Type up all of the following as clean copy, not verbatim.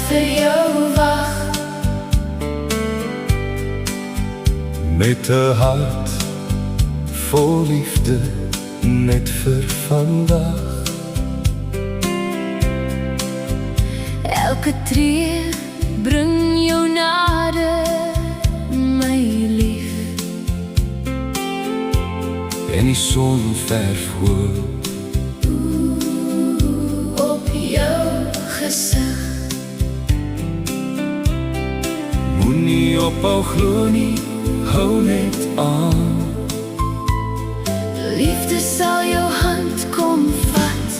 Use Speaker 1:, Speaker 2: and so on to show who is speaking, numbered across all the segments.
Speaker 1: vir jou wag.
Speaker 2: Met 'n hart vol liefde net vir vandag.
Speaker 1: Elke tree bring jou nader, my lief.
Speaker 2: En die son verf hoop
Speaker 1: Op jou gesig.
Speaker 2: moenie ophou glo nie, hou net aan.
Speaker 1: Liefde sal jou hand kom vat.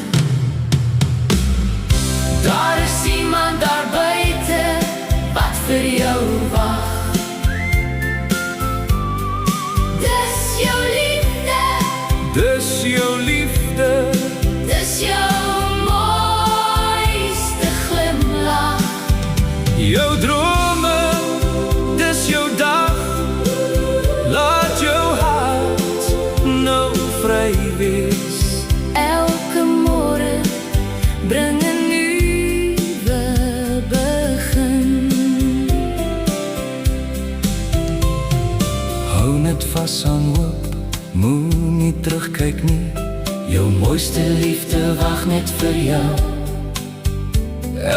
Speaker 1: Daar is iemand daar buite wat vir jou wag. Dis jou liefde,
Speaker 2: Dis jou liefde,
Speaker 1: dis jou mooiste glimlach.
Speaker 2: jou drome, dis jou dag. Laat jou hart nou vry wees.
Speaker 1: Elke môre bring 'n nuwe begin.
Speaker 2: Hou net vas aan hoop, moenie terugkyk nie. Jou mooiste liefde wag net vir jou.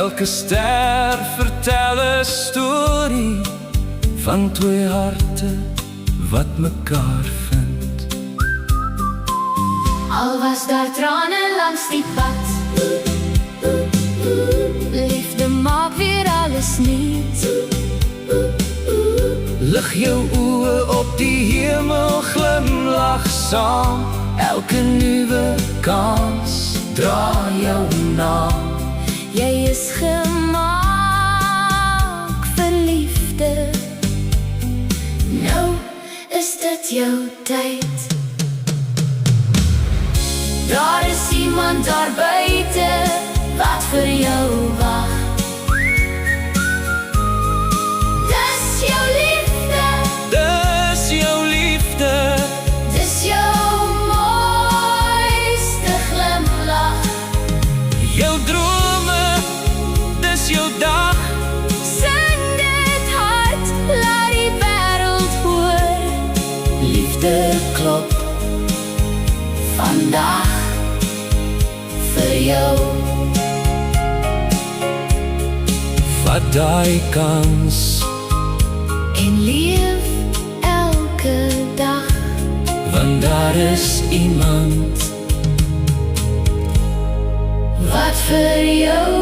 Speaker 2: Elke ster vertel 'n storie van twee harte wat mekaar vind.
Speaker 1: Al was daar trane langs die pad, liefde maak weer alles nuut.
Speaker 2: Lig jou oë op die hemel, glimlach saam. Elke nuwe kans dra jou naam.
Speaker 1: Jy is gemaak vir liefde. Nou is dit jou tyd. Daar is iemand daar buite wat vir jou wag. Dis jou liefde,
Speaker 2: Dis jou liefde,
Speaker 1: dis jou mooiste glimlach.
Speaker 2: jou drome, dis jou dag.
Speaker 1: Sing dit hard, laat die wêreld hoor. Liefde klop vandag vir jou.
Speaker 2: Vat daai kans,
Speaker 1: En leef elke dag.
Speaker 2: want daar is iemand
Speaker 1: Wat vir jou